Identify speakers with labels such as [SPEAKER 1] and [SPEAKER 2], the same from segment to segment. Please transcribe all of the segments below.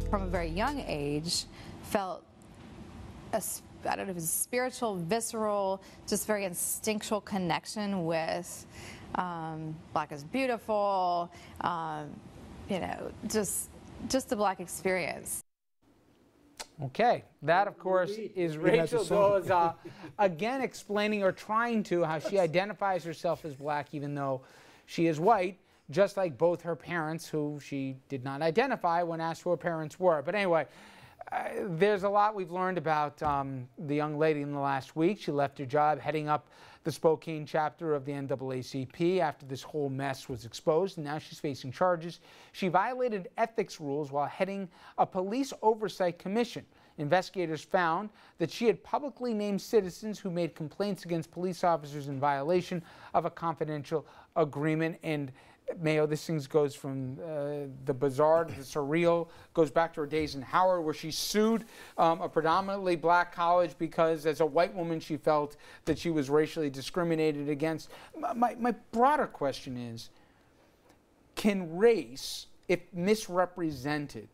[SPEAKER 1] from a very young age, felt I don't know if it's a spiritual, visceral, just very instinctual connection with Black is beautiful, you know, just the Black experience.
[SPEAKER 2] Okay, that of course is Rachel Dolezal again explaining or trying to how she identifies herself as Black even though she is white, just like both her parents, who she did not identify when asked who her parents were. But anyway, there's a lot we've learned about the young lady in the last week. She left her job heading up the Spokane chapter of the NAACP after this whole mess was exposed, and now she's facing charges. She violated ethics rules while heading a police oversight commission. Investigators found that she had publicly named citizens who made complaints against police officers in violation of a confidential agreement. And Mayo, this thing goes from the bizarre to the surreal, goes back to her days in Howard where she sued a predominantly Black college because as a white woman she felt that she was racially discriminated against. My broader question is, can race, if misrepresented,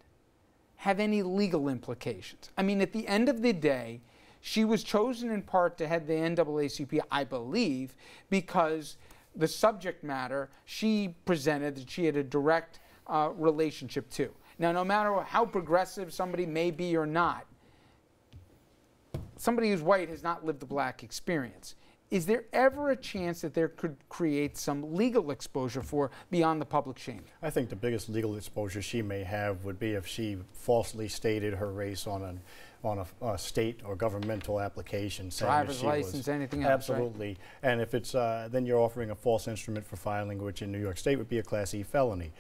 [SPEAKER 2] have any legal implications? I mean, at the end of the day, she was chosen in part to head the NAACP, I believe, because the subject matter she presented that she had a direct relationship to. Now, no matter how progressive somebody may be or not, somebody who's white has not lived the Black experience. Is there ever a chance that there could create some legal exposure for beyond the public shame?
[SPEAKER 3] I think the biggest legal exposure she may have would be if she falsely stated her race on a state or governmental application.
[SPEAKER 2] Driver's license, anything else,
[SPEAKER 3] absolutely. Right? And if it's, then you're offering a false instrument for filing, which in New York State would be a Class E felony.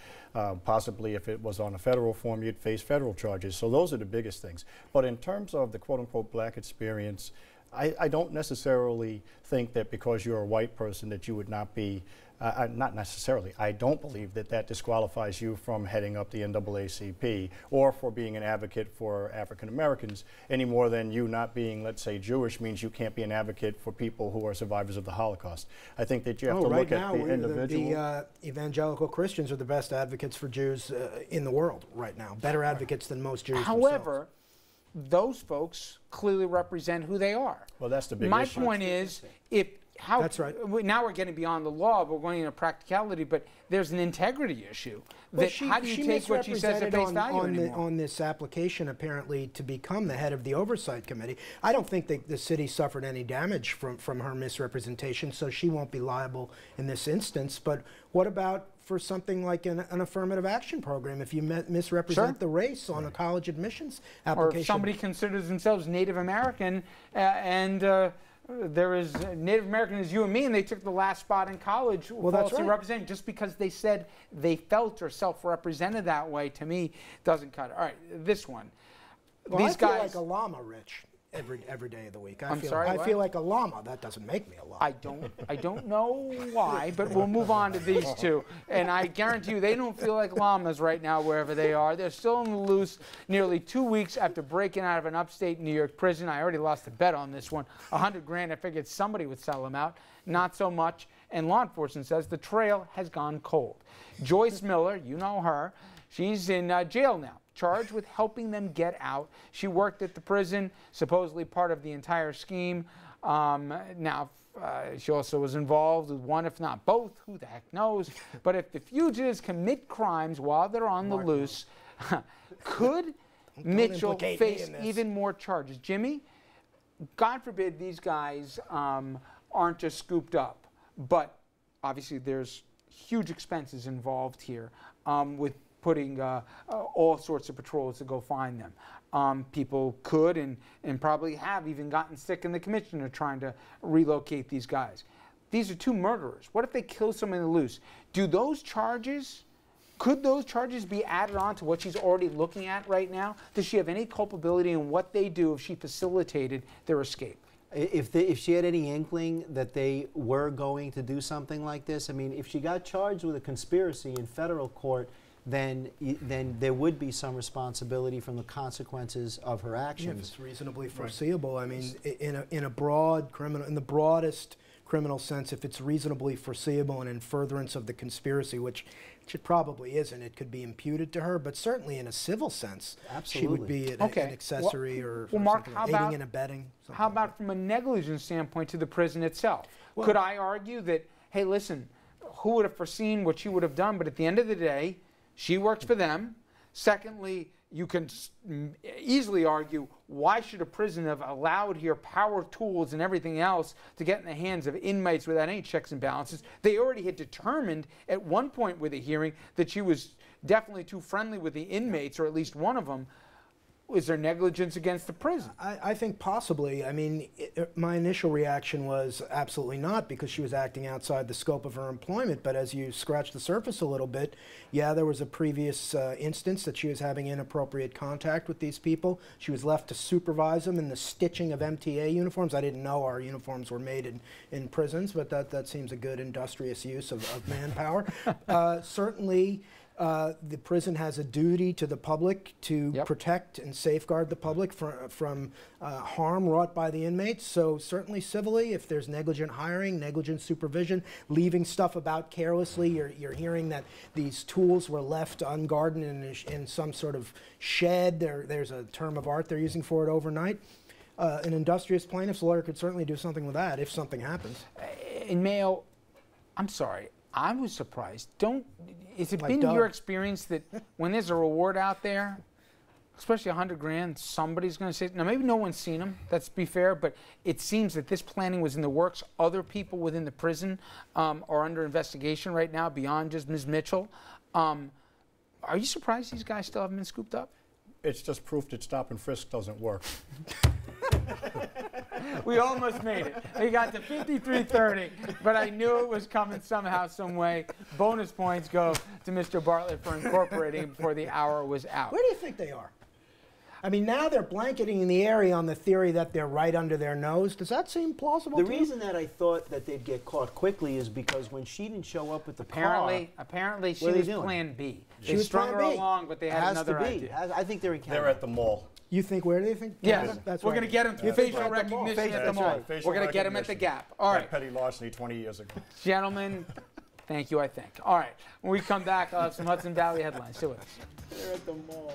[SPEAKER 3] Possibly if it was on a federal form, you'd face federal charges. So those are the biggest things. But in terms of the quote-unquote Black experience, I don't necessarily think that because you're a white person that you would not be, not necessarily, I don't believe that that disqualifies you from heading up the NAACP or for being an advocate for African Americans any more than you not being, let's say, Jewish means you can't be an advocate for people who are survivors of the Holocaust. I think that you have to look at the individual.
[SPEAKER 4] The evangelical Christians are the best advocates for Jews in the world right now, better advocates than most Jews
[SPEAKER 2] However, those folks clearly represent who they are.
[SPEAKER 3] Well, that's the big
[SPEAKER 2] My
[SPEAKER 3] issue.
[SPEAKER 2] My point is, that's right. Now we're getting beyond the law, but we're going into practicality, but there's an integrity issue.
[SPEAKER 4] Well,
[SPEAKER 2] how do you take what she says at face value
[SPEAKER 4] on this application, apparently, to become the head of the oversight committee? I don't think that the city suffered any damage from her misrepresentation, so she won't be liable in this instance. But what about for something like an affirmative action program if you misrepresent the race on a college admissions application?
[SPEAKER 2] Or if somebody considers themselves Native American there is Native American as you and me, and they took the last spot in college falsely representing just because they said they felt or self-represented that way. To me, doesn't cut it. All right, this one.
[SPEAKER 4] Well, I feel like a llama, Rich, every day of the week. I feel like a llama. That doesn't make me a llama.
[SPEAKER 2] I don't know why, but we'll move on to these two. And I guarantee you they don't feel like llamas right now wherever they are. They're still on the loose nearly 2 weeks after breaking out of an upstate New York prison. I already lost a bet on this one. $100 grand, I figured somebody would sell them out. Not so much. And law enforcement says the trail has gone cold. Joyce Miller, you know her, she's in jail now, charged with helping them get out. She worked at the prison, supposedly part of the entire scheme. She also was involved with one, if not both, who the heck knows. But if the fugitives commit crimes while they're on the loose, could Mitchell face even more charges? Jimmy, God forbid these guys aren't just scooped up, but obviously there's huge expenses involved here with putting all sorts of patrols to go find them. People could and probably have even gotten sick in the commissioner trying to relocate these guys. These are two murderers. What if they kill somebody loose? Could those charges be added on to what she's already looking at right now? Does she have any culpability in what they do if she facilitated their escape?
[SPEAKER 5] If she had any inkling that they were going to do something like this, I mean, if she got charged with a conspiracy in federal court, then there would be some responsibility from the consequences of her actions.
[SPEAKER 4] Yeah, if it's reasonably foreseeable. I mean, in the broadest criminal sense, if it's reasonably foreseeable and in furtherance of the conspiracy, which it probably isn't, it could be imputed to her, but certainly in a civil sense, she would be an accessory or
[SPEAKER 2] Mark,
[SPEAKER 4] something,
[SPEAKER 2] how
[SPEAKER 4] aiding
[SPEAKER 2] about,
[SPEAKER 4] and abetting.
[SPEAKER 2] How about from a negligence standpoint to the prison itself? Well, could I argue that, hey, listen, who would have foreseen what she would have done, but at the end of the day, she works for them. Secondly, you can easily argue, why should a prison have allowed here power tools and everything else to get in the hands of inmates without any checks and balances? They already had determined at one point with the hearing that she was definitely too friendly with the inmates, or at least one of them. Is there negligence against the prison?
[SPEAKER 4] I think possibly. I mean, my initial reaction was absolutely not, because she was acting outside the scope of her employment. But as you scratch the surface a little bit, yeah, there was a previous instance that she was having inappropriate contact with these people. She was left to supervise them in the stitching of MTA uniforms. I didn't know our uniforms were made in prisons, but that seems a good industrious use of manpower. Certainly, the prison has a duty to the public to protect and safeguard the public from harm wrought by the inmates. So certainly civilly, if there's negligent hiring, negligent supervision, leaving stuff about carelessly, you're hearing that these tools were left unguarded in some sort of shed. There's a term of art they're using for it, overnight. An industrious plaintiff's lawyer could certainly do something with that if something happens.
[SPEAKER 2] In Mayo, I'm sorry, I was surprised. Has it been your experience that when there's a reward out there, especially $100 grand, somebody's going to say, now maybe no one's seen them, let's be fair, but it seems that this planning was in the works. Other people within the prison are under investigation right now beyond just Ms. Mitchell. Are you surprised these guys still haven't been scooped up?
[SPEAKER 3] It's just proof that stop and frisk doesn't work.
[SPEAKER 2] We almost made it. We got to 53-30, but I knew it was coming somehow, some way. Bonus points go to Mr. Bartlett for incorporating it before the hour was out.
[SPEAKER 4] Where do you think they are? I mean, now they're blanketing in the area on the theory that they're right under their nose. Does that seem plausible to you?
[SPEAKER 5] The reason that I thought that they'd get caught quickly is because when she didn't show up with the car...
[SPEAKER 2] Apparently she was plan B.
[SPEAKER 4] She was
[SPEAKER 2] strung her along, but they had another idea.
[SPEAKER 5] I think they're in Canada.
[SPEAKER 3] They're at the mall.
[SPEAKER 4] You think, where do they think?
[SPEAKER 2] Yes,
[SPEAKER 4] that's
[SPEAKER 2] we're
[SPEAKER 4] right.
[SPEAKER 2] going to get them facial recognition at the mall. We're going to get them at the Gap. All right.
[SPEAKER 3] Petty larceny 20 years ago.
[SPEAKER 2] Gentlemen, thank you, I think. All right, when we come back, I'll have some Hudson Valley headlines. Stay with us.
[SPEAKER 5] They're at the mall.